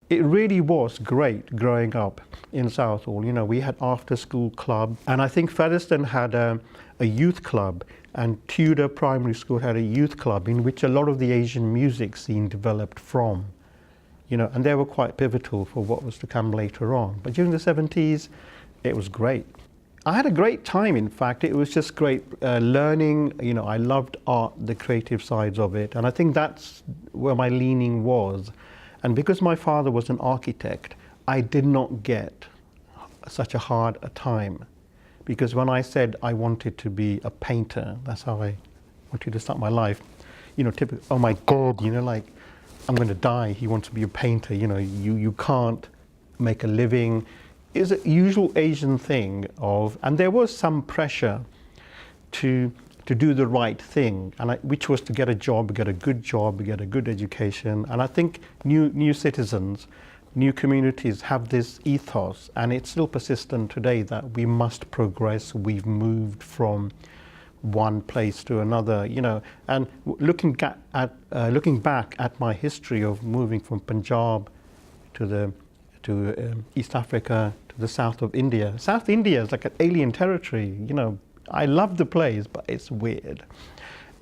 It really was great growing up in Southall. You know, we had after-school club, and I think Featherstone had a youth club, and Tudor Primary School had a youth club in which a lot of the Asian music scene developed from. You know, and they were quite pivotal for what was to come later on. But during the 70s, it was great. I had a great time, in fact. It was just great learning. You know, I loved art, the creative sides of it, and I think that's where my leaning was. And because my father was an architect, I did not get such a hard a time. Because when I said I wanted to be a painter, that's how I wanted to start my life. You know, typically, oh my God, you know, like, I'm going to die. He wants to be a painter. You know, you can't make a living. It's a usual Asian thing of, and there was some pressure to do the right thing, and which was to get a job, get a good education. And I think new citizens, new communities have this ethos, and it's still persistent today, that we must progress. We've moved from one place to another, you know. And looking back at my history of moving from Punjab to East Africa, to the south of India. South India is like an alien territory, you know. I love the place, but it's weird.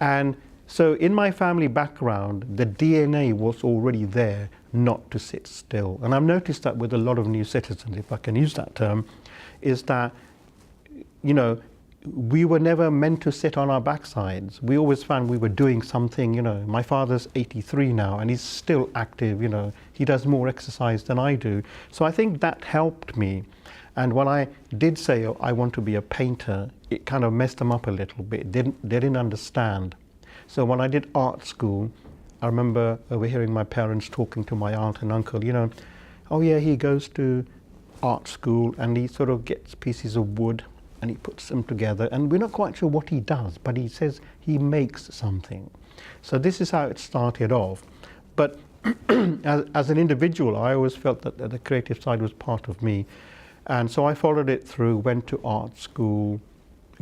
And so in my family background, the DNA was already there not to sit still. And I've noticed that with a lot of new citizens, if I can use that term, is that, you know, we were never meant to sit on our backsides. We always found we were doing something. You know, my father's 83 now, and he's still active. You know, he does more exercise than I do. So I think that helped me. And when I did say, oh, I want to be a painter, it kind of messed them up a little bit. They didn't understand. So when I did art school, I remember overhearing my parents talking to my aunt and uncle, you know, oh yeah, he goes to art school and he sort of gets pieces of wood and he puts them together, and we're not quite sure what he does, but he says he makes something. So this is how it started off. But as an individual, I always felt that the creative side was part of me. And so I followed it through, went to art school,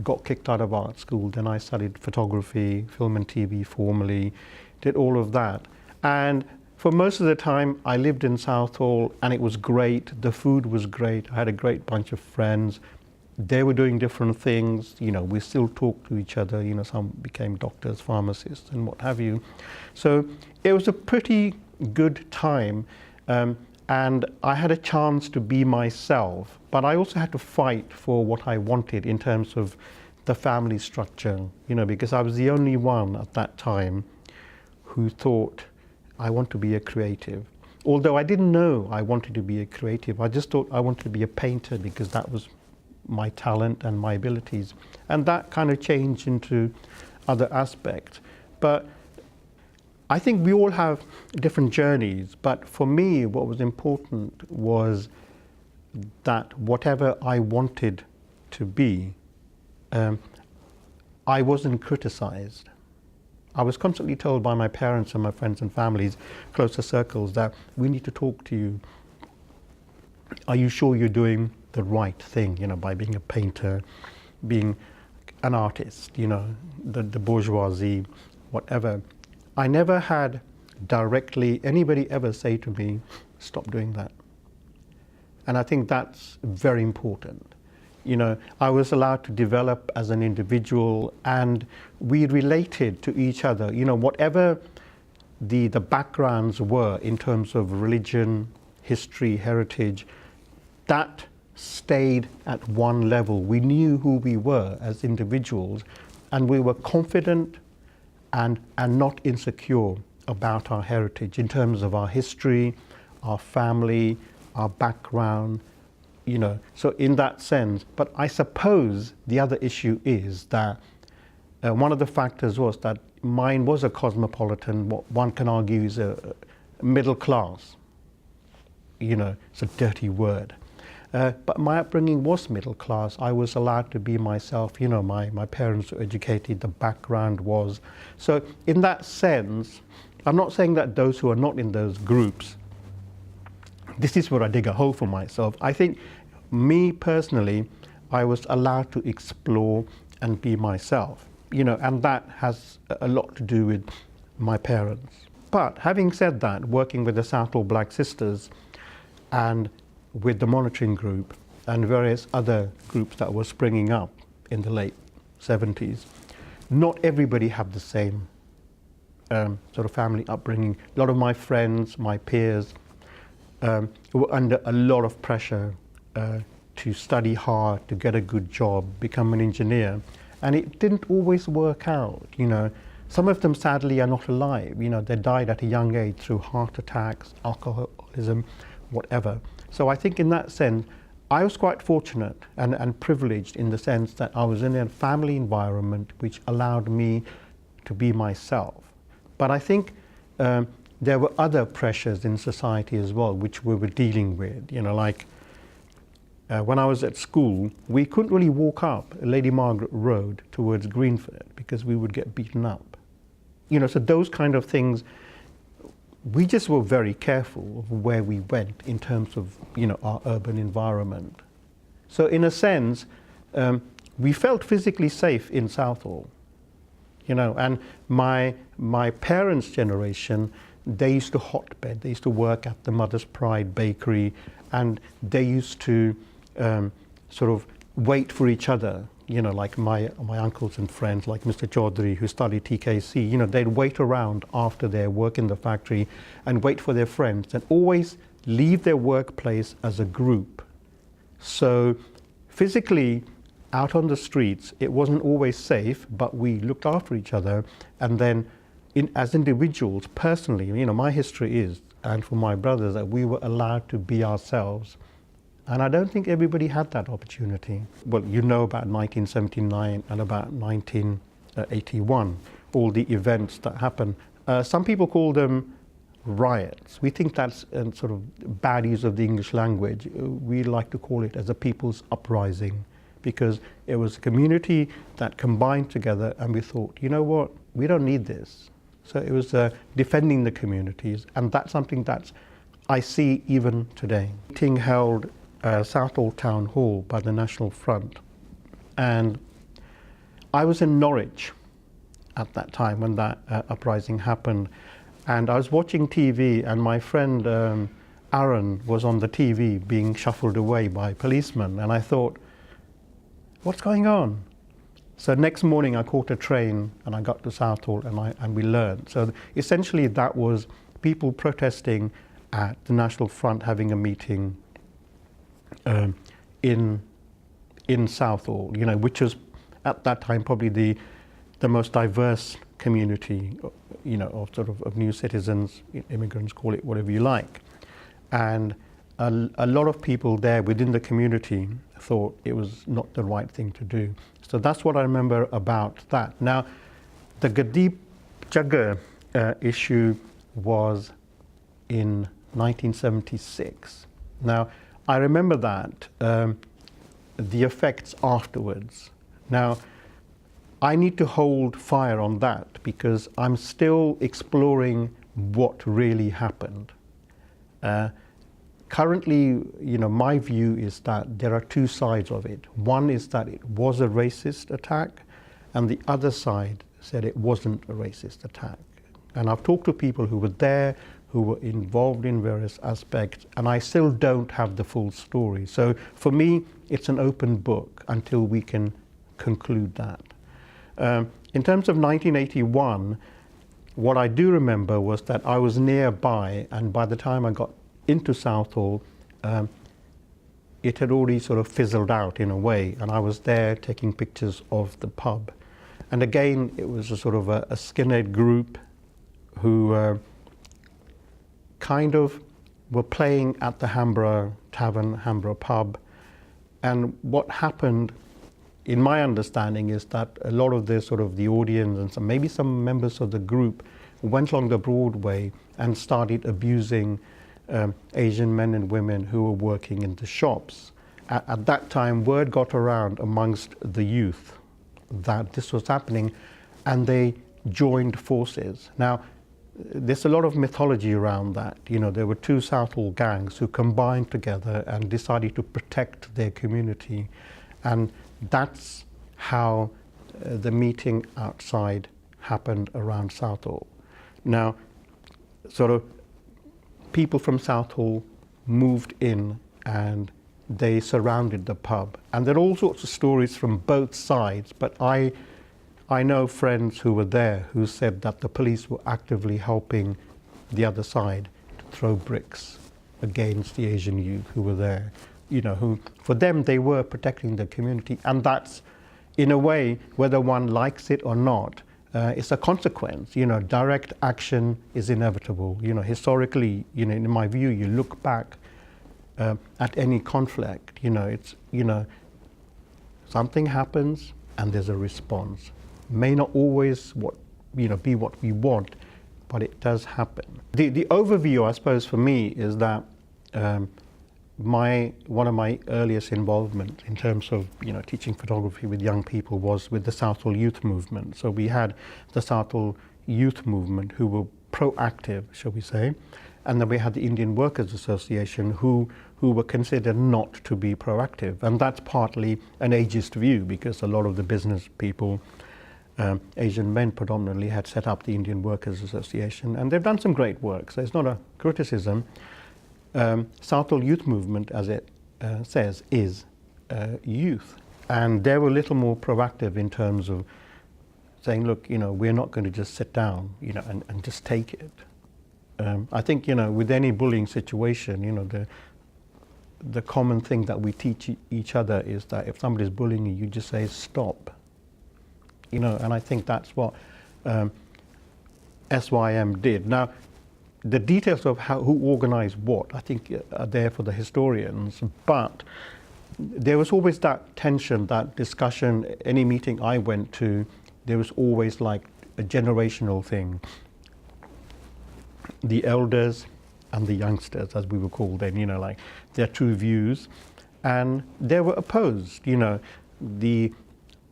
got kicked out of art school, then I studied photography, film and TV formally, did all of that. And for most of the time, I lived in Southall, and it was great. The food was great. I had a great bunch of friends. They were doing different things. You know, we still talk to each other. You know, some became doctors, pharmacists, and what have you. So it was a pretty good time. And I had a chance to be myself, but I also had to fight for what I wanted in terms of the family structure, you know, because I was the only one at that time who thought, I want to be a creative. Although I didn't know I wanted to be a creative, I just thought I wanted to be a painter because that was my talent and my abilities. And that kind of changed into other aspects. But I think we all have different journeys, but for me, what was important was that whatever I wanted to be, I wasn't criticized. I was constantly told by my parents and my friends and families, closer circles, that we need to talk to you. Are you sure you're doing the right thing, you know, by being a painter, being an artist, you know, the bourgeoisie, whatever. I never had directly anybody ever say to me, stop doing that. And I think that's very important. You know, I was allowed to develop as an individual, and we related to each other. You know, whatever the backgrounds were in terms of religion, history, heritage, that stayed at one level. We knew who we were as individuals, and we were confident and not insecure about our heritage in terms of our history, our family, our background, you know. So in that sense, but I suppose the other issue is that one of the factors was that mine was a cosmopolitan, what one can argue is a middle class. You know, it's a dirty word. But my upbringing was middle class. I was allowed to be myself. You know, my parents were educated, the background was. So in that sense, I'm not saying that those who are not in those groups, this is where I dig a hole for myself. I think me personally, I was allowed to explore and be myself, you know, and that has a lot to do with my parents. But having said that, working with the Southall Black Sisters, and with the monitoring group and various other groups that were springing up in the late 70s, not everybody had the same sort of family upbringing. A lot of my friends, my peers, were under a lot of pressure to study hard, to get a good job, become an engineer. And it didn't always work out, you know. Some of them sadly are not alive, you know, they died at a young age through heart attacks, alcoholism, whatever. So I think in that sense, I was quite fortunate and privileged in the sense that I was in a family environment which allowed me to be myself. But I think there were other pressures in society as well, which we were dealing with, you know, like when I was at school, we couldn't really walk up Lady Margaret Road towards Greenford because we would get beaten up. You know, so those kind of things, we just were very careful of where we went in terms of, you know, our urban environment. So in a sense, we felt physically safe in Southall, you know, and my parents' generation, they used to hotbed, they used to work at the Mother's Pride bakery, and they used to sort of wait for each other, you know, like my uncles and friends, like Mr. Chaudhary, who studied TKC, you know, they'd wait around after their work in the factory and wait for their friends and always leave their workplace as a group. So physically, out on the streets, it wasn't always safe, but we looked after each other. And then as individuals, personally, you know, my history is, and for my brothers, that we were allowed to be ourselves. And I don't think everybody had that opportunity. Well, you know about 1979 and about 1981, all the events that happened. Some people call them riots. We think that's sort of bad use of the English language. We like to call it as a people's uprising, because it was a community that combined together, and we thought, you know what, we don't need this. So it was defending the communities, and that's something that I see even today. Meeting held Southall Town Hall by the National Front, and I was in Norwich at that time when that uprising happened, and I was watching TV, and my friend Aaron was on the TV being shuffled away by policemen, and I thought, what's going on? So next morning I caught a train and I got to Southall, and we learned. So essentially that was people protesting at the National Front, having a meeting in Southall, you know, which was at that time probably the most diverse community, you know, of sort of new citizens, immigrants, call it whatever you like. And a lot of people there within the community thought it was not the right thing to do. So that's what I remember about that. Now, the Gadeep Jagger issue was in 1976. Now, I remember that, the effects afterwards. Now, I need to hold fire on that because I'm still exploring what really happened. Currently, you know, my view is that there are two sides of it. One is that it was a racist attack, and the other side said it wasn't a racist attack. And I've talked to people who were there, who were involved in various aspects, and I still don't have the full story. So for me, it's an open book until we can conclude that. In terms of 1981, what I do remember was that I was nearby, and by the time I got into Southall, it had already sort of fizzled out in a way, and I was there taking pictures of the pub. And again, it was a sort of a skinhead group who kind of were playing at the Hamborough Tavern, Hamborough pub. And what happened, in my understanding, is that a lot of the audience and maybe some members of the group went along the Broadway and started abusing Asian men and women who were working in the shops. At that time, word got around amongst the youth that this was happening, and they joined forces. Now, there's a lot of mythology around that. You know, there were two Southall gangs who combined together and decided to protect their community, and that's how the meeting outside happened around Southall. Now, sort of people from Southall moved in and they surrounded the pub. And there are all sorts of stories from both sides, but I know friends who were there who said that the police were actively helping the other side to throw bricks against the Asian youth who were there. Who, for them, they were protecting the community. And that's, in a way, whether one likes it or not, it's a consequence. Direct action is inevitable. Historically, in my view, you look back at any conflict, it's, something happens and there's a response. May not always be what we want, but it does happen. The overview, I suppose, for me is that one of my earliest involvement in terms of teaching photography with young people was with the Southall Youth Movement. So we had the Southall Youth Movement who were proactive, shall we say, and then we had the Indian Workers Association who were considered not to be proactive. And that's partly an ageist view, because a lot of the business people, Asian men predominantly, had set up the Indian Workers Association, and they've done some great work, so it's not a criticism. Southall Youth Movement, as it says, is youth, and they were a little more proactive in terms of saying, look, we're not going to just sit down, and just take it. I think, with any bullying situation, the common thing that we teach each other is that if somebody's bullying you, you just say stop. And I think that's what SYM did. Now, the details of who organised what, I think, are there for the historians, but there was always that tension, that discussion. Any meeting I went to, there was always like a generational thing. The elders and the youngsters, as we were called then, like their true views, and they were opposed. The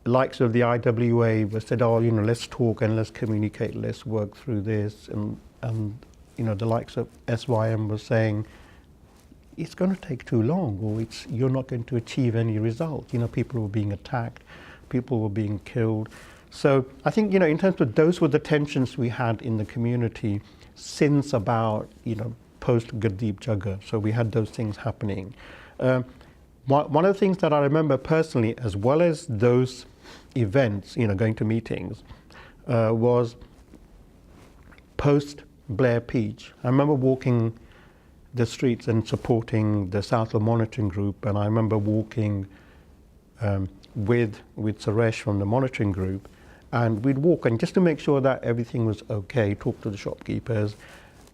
likes of the IWA were said, oh, let's talk and let's communicate, let's work through this, and the likes of SYM was saying, it's going to take too long, or you're not going to achieve any result. People were being attacked, people were being killed. So I think, in terms of those were the tensions we had in the community since about, post Gurdeep Jagger. So we had those things happening. One of the things that I remember personally, as well as those events, going to meetings, was post Blair Peach. I remember walking the streets and supporting the Southall Monitoring Group, and I remember walking with Suresh from the monitoring group, and we'd walk and just to make sure that everything was okay, talk to the shopkeepers,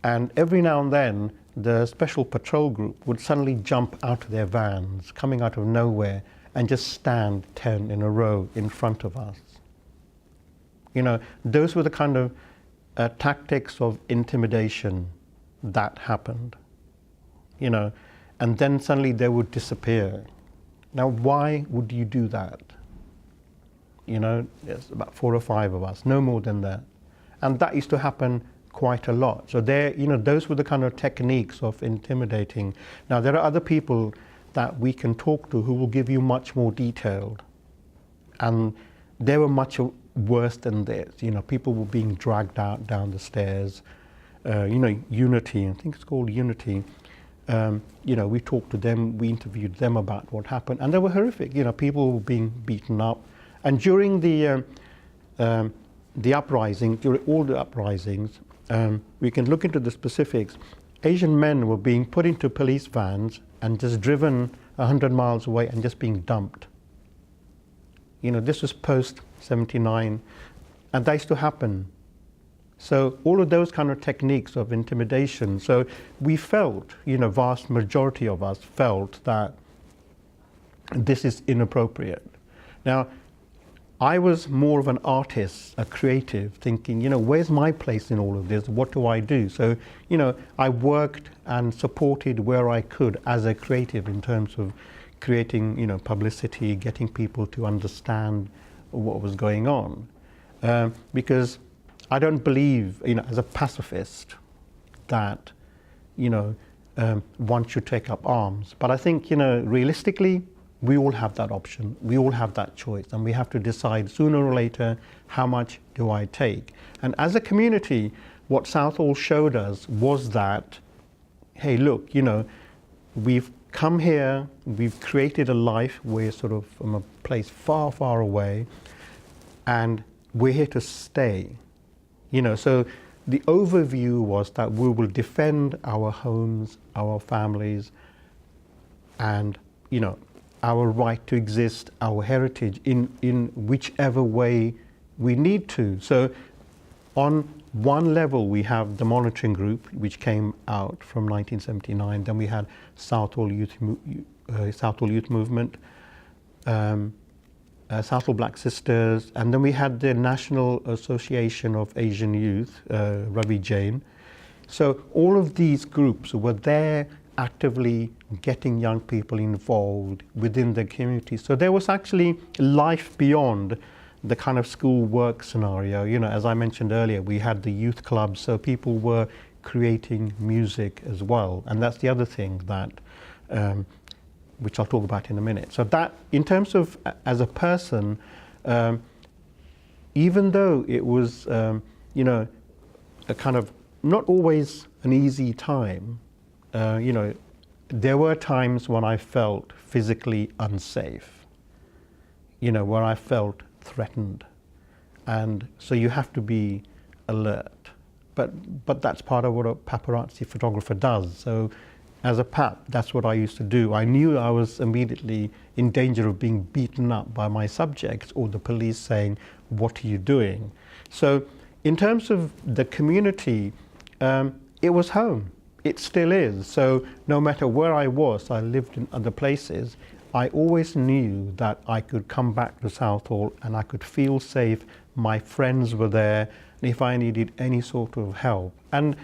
and every now and then the special patrol group would suddenly jump out of their vans, coming out of nowhere, and just stand 10 in a row in front of us. Those were the kind of tactics of intimidation that happened, and then suddenly they would disappear. Now, why would you do that? There's about 4 or 5 of us, no more than that. And that used to happen quite a lot. So those were the kind of techniques of intimidating. Now, there are other people that we can talk to who will give you much more detailed. And they were much worse than this. People were being dragged out down the stairs. Unity, I think it's called Unity. We talked to them, we interviewed them about what happened, and they were horrific. People were being beaten up. And during the uprising, during all the uprisings, we can look into the specifics. Asian men were being put into police vans and just driven 100 miles away and just being dumped. This was post-79, and that used to happen. So all of those kind of techniques of intimidation. So we felt, vast majority of us felt that this is inappropriate. Now, I was more of an artist, a creative, thinking, where's my place in all of this? What do I do? So, I worked and supported where I could as a creative in terms of creating, publicity, getting people to understand what was going on. Because I don't believe, as a pacifist, that, one should take up arms. But I think, realistically, we all have that option. We all have that choice, and we have to decide sooner or later, how much do I take? And as a community, what Southall showed us was that, hey, look, we've come here, we've created a life, we're sort of from a place far, far away, and we're here to stay. So the overview was that we will defend our homes, our families, and, our right to exist, our heritage in whichever way we need to. So on one level, we have the monitoring group, which came out from 1979. Then we had Southall Youth Movement, Southall Black Sisters, and then we had the National Association of Asian Youth, Ravi Jain. So all of these groups were there actively getting young people involved within the community. So there was actually life beyond the kind of school work scenario. As I mentioned earlier, we had the youth clubs, so people were creating music as well. And that's the other thing that, which I'll talk about in a minute. So that, in terms of as a person, even though it was, a kind of not always an easy time, there were times when I felt physically unsafe, where I felt threatened. And so you have to be alert. But that's part of what a paparazzi photographer does. So as a pap, that's what I used to do. I knew I was immediately in danger of being beaten up by my subjects or the police saying, "What are you doing?" So in terms of the community, it was home. It still is. So no matter where I was, I lived in other places, I always knew that I could come back to Southall and I could feel safe. My friends were there if I needed any sort of help. And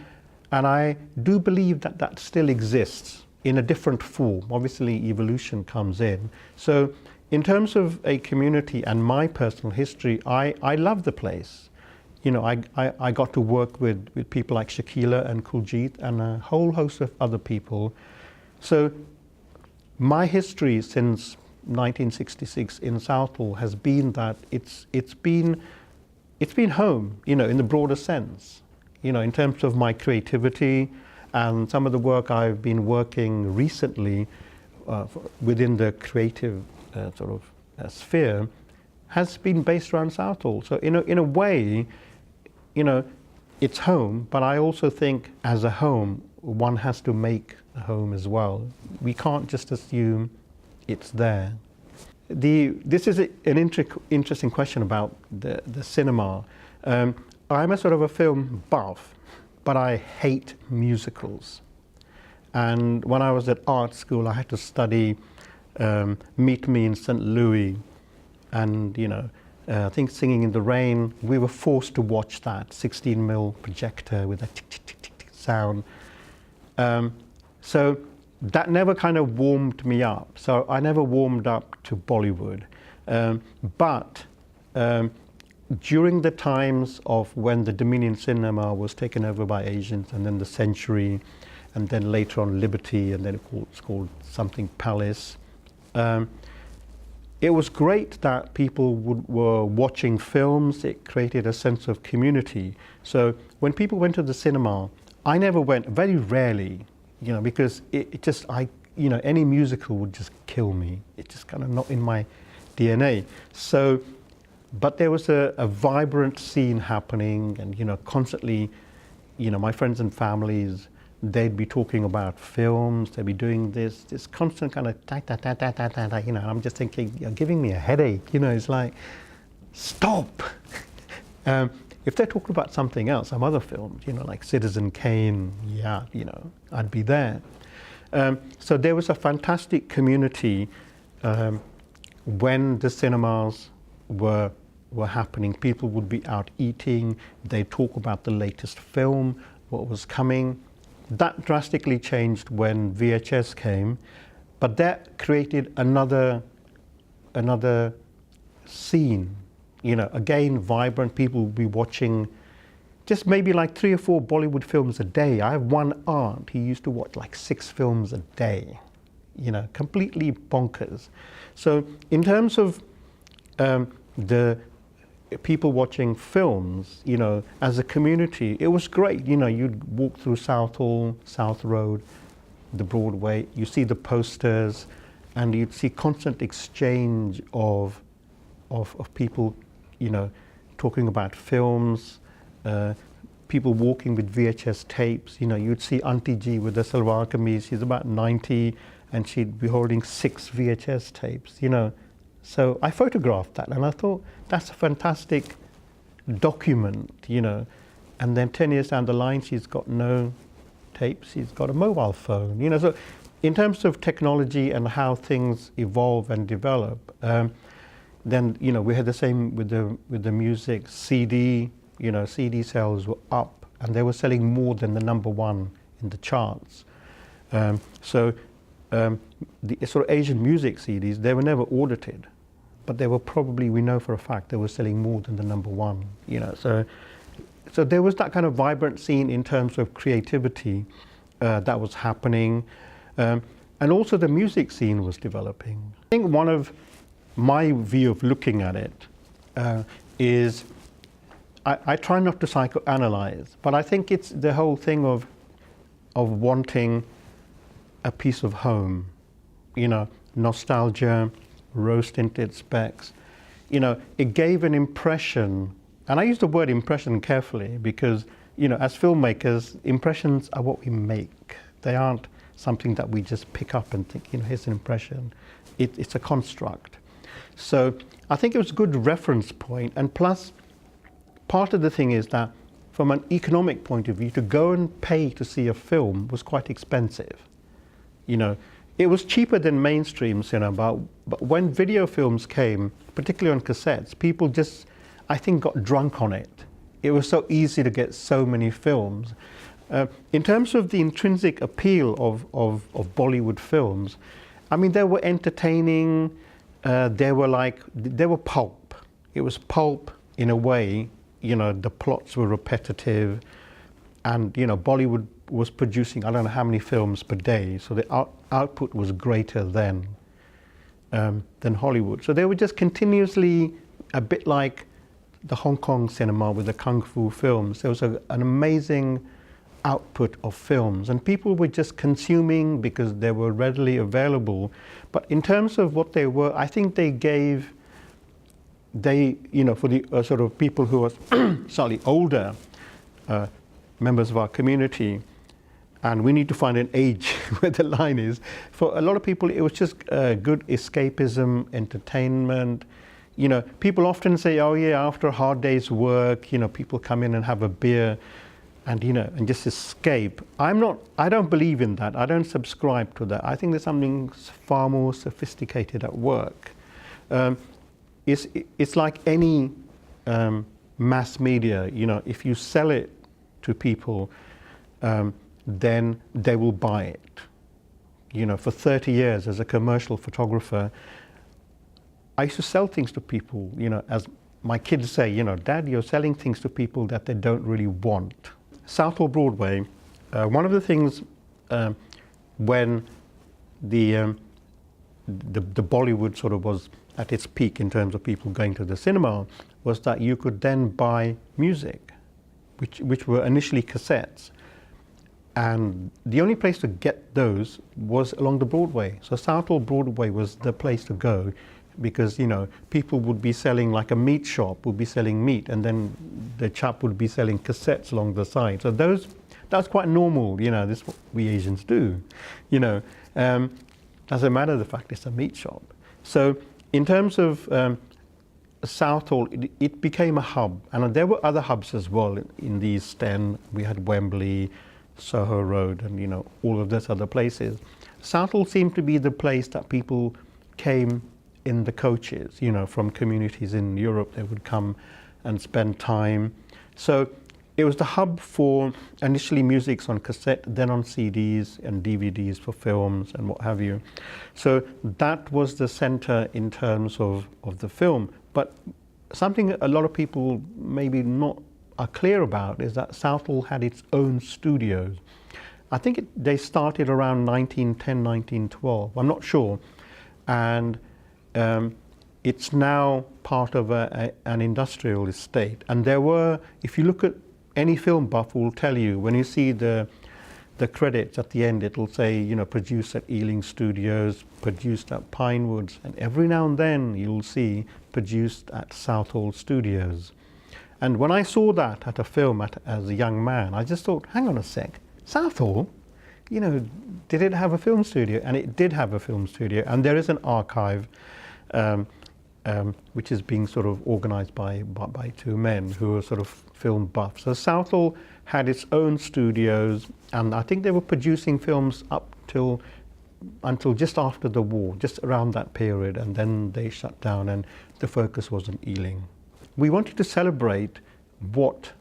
I do believe that that still exists in a different form. Obviously, evolution comes in. So in terms of a community and my personal history, I love the place. I got to work with people like Shakila and Kuljit and a whole host of other people. So my history since 1966 in Southall has been that it's been home, in the broader sense, in terms of my creativity and some of the work I've been working recently within the creative sphere has been based around Southall. So in a way, it's home, but I also think as a home, one has to make a home as well. We can't just assume it's there. This is an interesting question about the cinema. I'm a sort of a film buff, but I hate musicals. And when I was at art school, I had to study Meet Me in St. Louis and, I think Singing in the Rain. We were forced to watch that 16mm projector with a tick, tick, tick, tick, tick sound. So that never kind of warmed me up. So I never warmed up to Bollywood. But during the times of when the Dominion cinema was taken over by Asians, and then the Century, and then later on Liberty, and then it's called something Palace, it was great that people were watching films. It created a sense of community. So when people went to the cinema, I never went, very rarely, because any musical would just kill me. It's just kind of not in my DNA. So, but there was a vibrant scene happening, and constantly, my friends and families, they'd be talking about films, they'd be doing this constant kind of ta-ta-ta-ta-ta-ta, and I'm just thinking, you're giving me a headache, it's like, stop! If they're talking about something else, some other films, like Citizen Kane, yeah, I'd be there. So there was a fantastic community when the cinemas were happening. People would be out eating, they'd talk about the latest film, what was coming. That drastically changed when VHS came, but that created another scene. Again, vibrant. People would be watching just maybe like 3 or 4 Bollywood films a day. I have one aunt, he used to watch like 6 films a day, completely bonkers. So in terms of the people watching films, as a community, it was great. You'd walk through Southall, South Road, the Broadway, you see the posters, and you'd see constant exchange of people, you know, talking about films, people walking with VHS tapes. You know, you'd see Auntie G with the salwar kameez. She's about 90, and she'd be holding 6 VHS tapes, you know. So I photographed that, and I thought, that's a fantastic document, you know. And then 10 years down the line, she's got no tapes, she's got a mobile phone, you know. So in terms of technology and how things evolve and develop, then, you know, we had the same with the music. CD, you know, CD sales were up, and they were selling more than the #1 in the charts. The sort of Asian music CDs, they were never audited, but they were probably, we know for a fact, they were selling more than the #1, you know. So there was that kind of vibrant scene in terms of creativity that was happening, and also the music scene was developing. I think one of my view of looking at it is, I try not to psychoanalyze, but I think it's the whole thing of wanting a piece of home, you know, nostalgia, rose-tinted specs. You know, it gave an impression, and I use the word impression carefully because, you know, as filmmakers, impressions are what we make. They aren't something that we just pick up and think, you know, here's an impression. It's a construct. So I think it was a good reference point, and plus, part of the thing is that from an economic point of view, to go and pay to see a film was quite expensive. You know, it was cheaper than mainstream cinema, but when video films came, particularly on cassettes, people just, I think, got drunk on it. It was so easy to get so many films. In terms of the intrinsic appeal of Bollywood films, I mean, they were entertaining, they were pulp. It was pulp in a way, you know, the plots were repetitive, and, you know, Bollywood was producing, I don't know how many films per day, so the output was greater than Hollywood. So they were just continuously, a bit like the Hong Kong cinema with the Kung Fu films. There was an amazing output of films, and people were just consuming because they were readily available. But in terms of what they were, I think they, you know, for the sort of people who are slightly older members of our community, and we need to find an age where the line is. For a lot of people, it was just good escapism, entertainment. You know, people often say, oh yeah, after a hard day's work, you know, people come in and have a beer and, you know, and just escape. I don't believe in that. I don't subscribe to that. I think there's something far more sophisticated at work. It's like any mass media, you know, if you sell it to people, then they will buy it. You know, for 30 years as a commercial photographer, I used to sell things to people, you know, as my kids say, you know, Dad, you're selling things to people that they don't really want. Southall Broadway, one of the things when the Bollywood sort of was at its peak in terms of people going to the cinema, was that you could then buy music, which were initially cassettes. And the only place to get those was along the Broadway. So Southall Broadway was the place to go, because, you know, people would be selling, like a meat shop would be selling meat, and then the chap would be selling cassettes along the side. So that's quite normal, you know, this is what we Asians do, you know. Doesn't matter the fact it's a meat shop. So in terms of Southall, it became a hub, and there were other hubs as well in the East End. We had Wembley, Soho Road, and, you know, all of those other places. Southall seemed to be the place that people came in the coaches, you know, from communities in Europe. They would come and spend time. So it was the hub for initially musics on cassette, then on CDs and DVDs for films and what have you. So that was the center in terms of the film. But something a lot of people maybe not are clear about is that Southall had its own studios. I think they started around 1910, 1912, I'm not sure. And it's now part of an industrial estate. And there were, if you look at any film buff will tell you, when you see the the credits at the end, it'll say, you know, produced at Ealing Studios, produced at Pinewoods, and every now and then you'll see produced at Southall Studios. And when I saw that at a film as a young man, I just thought, hang on a sec, Southall? You know, did it have a film studio? And it did have a film studio, and there is an archive which is being sort of organised by two men who are sort of film buffs. So Southall had its own studios, and I think they were producing films up until just after the war, just around that period, and then they shut down and the focus was on Ealing. We wanted to celebrate what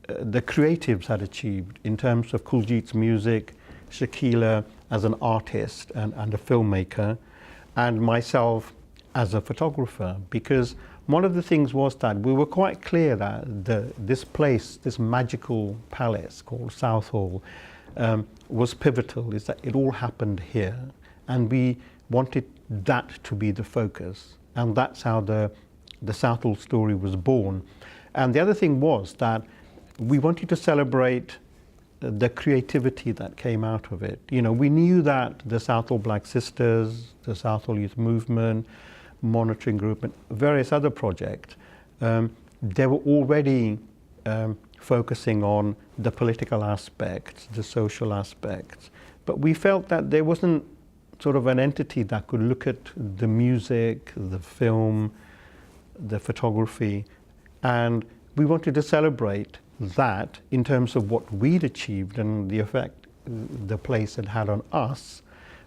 the creatives had achieved in terms of Kuljit's music, Shakila as an artist and a filmmaker, and myself as a photographer, because one of the things was that we were quite clear that this place, this magical palace called Southall, was pivotal, is that it all happened here, and we wanted that to be the focus, and that's how the Southall story was born. And the other thing was that we wanted to celebrate the creativity that came out of it. You know, we knew that the Southall Black Sisters, the Southall Youth Movement, Monitoring Group, and various other projects, they were already focusing on the political aspects, the social aspects. But we felt that there wasn't sort of an entity that could look at the music, the film, the photography, and we wanted to celebrate that in terms of what we'd achieved and the effect the place had on us.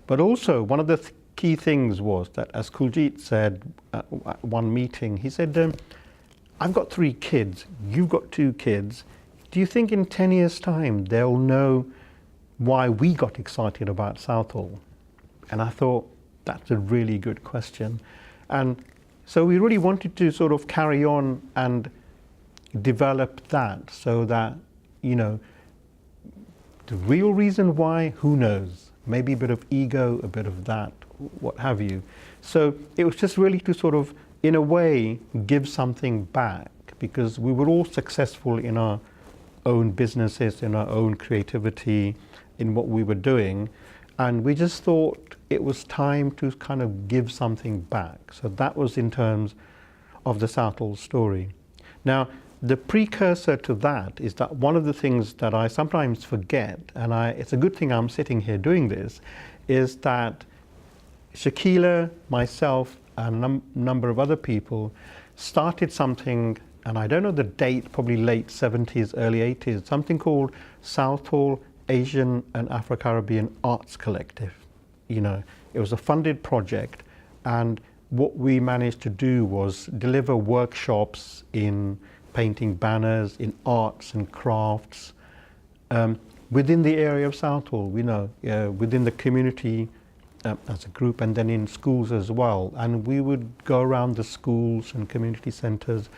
But also, one of the key things was that, as Kuljit said at one meeting, he said, I've got 3 kids, you've got 2 kids. Do you think in 10 years' time they'll know why we got excited about Southall? And I thought, that's a really good question. And so we really wanted to sort of carry on and develop that, so that, you know, the real reason why, who knows? Maybe a bit of ego, a bit of that, what have you. So it was just really to sort of, in a way, give something back, because we were all successful in our own businesses, in our own creativity, in what we were doing, and we just thought it was time to kind of give something back. So that was in terms of the Southall story. Now, the precursor to that is that one of the things that I sometimes forget, and it's a good thing I'm sitting here doing this, is that Shakila, myself, and a number of other people started something, and I don't know the date, probably late 70s, early 80s, something called Southall Asian and Afro-Caribbean Arts Collective. You know, it was a funded project, and what we managed to do was deliver workshops in painting banners, in arts and crafts, within the area of Southall, we know, within the community as a group, and then in schools as well. And we would go around the schools and community centres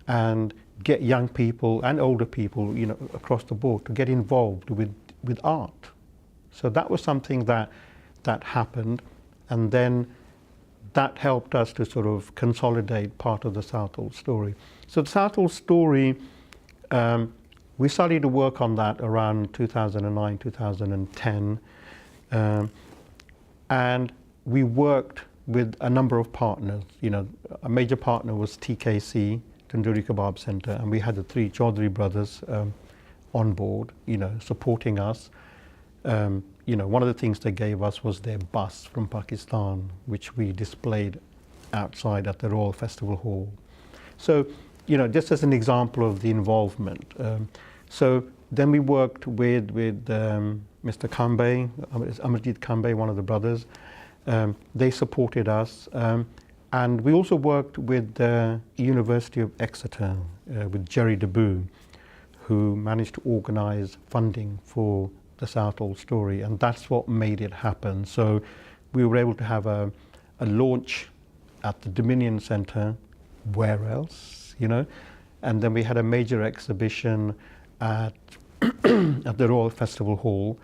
and get young people and older people, you know, across the board to get involved with art. So that was something that happened, and then that helped us to sort of consolidate part of the Southall story. So the Southall story, we started to work on that around 2009, 2010, and we worked with a number of partners. You know, a major partner was TKC, Tandoori Kebab Centre, and we had the 3 Chaudhry brothers on board, you know, supporting us. You know, one of the things they gave us was their bus from Pakistan, which we displayed outside at the Royal Festival Hall. So, you know, just as an example of the involvement. So then we worked with Mr. Kambe, Amarjit Kambe, one of the brothers. They supported us. And we also worked with the University of Exeter, with Jerry Deboo, who managed to organise funding for the Southall story, and that's what made it happen. So we were able to have a launch at the Dominion Centre, where else, you know, and then we had a major exhibition at at the Royal Festival Hall,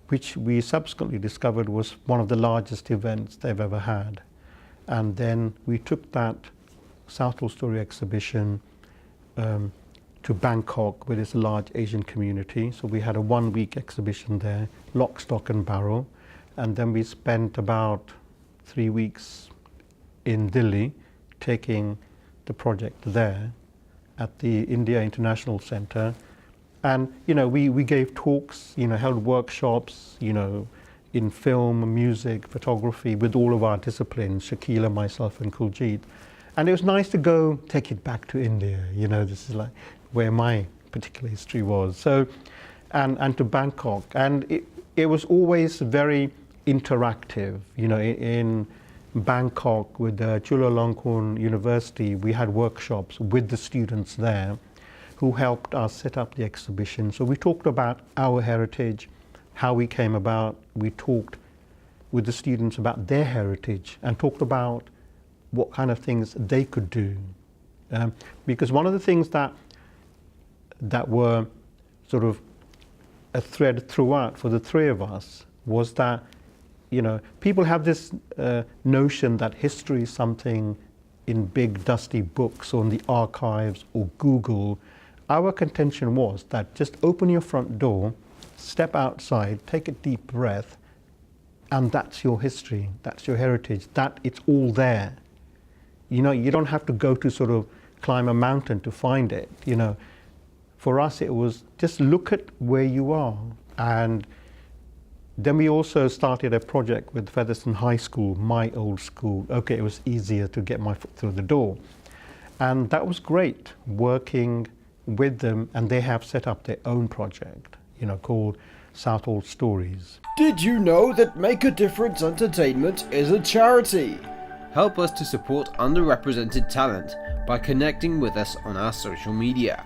which we subsequently discovered was one of the largest events they've ever had. And then we took that Southall Story exhibition to Bangkok with this large Asian community. So we had a 1-week exhibition there, lock, stock and barrel. And then we spent about 3 weeks in Delhi taking the project there at the India International Centre. And, we gave talks, held workshops, in film, music, photography with all of our disciplines, Shakila, myself and Kuljit. And it was nice to go take it back to India, this is like where my particular history was. So, and to Bangkok. And it was always very interactive, in Bangkok with the Chulalongkorn University, we had workshops with the students there who helped us set up the exhibition. So we talked about our heritage, how we came about. We talked with the students about their heritage and talked about what kind of things they could do. Because one of the things that were sort of a thread throughout for the three of us was that, people have this notion that history is something in big dusty books or in the archives or Google. Our contention was that just open your front door, step outside, take a deep breath, and that's your history, that's your heritage, that it's all there. You don't have to go to sort of climb a mountain to find it. For us it was just look at where you are. And then we also started a project with Featherstone High School, my old school. Okay, it was easier to get my foot through the door. And that was great, working with them, and they have set up their own project, called Southall Stories. Did you know that Make a Difference Entertainment is a charity? Help us to support underrepresented talent by connecting with us on our social media.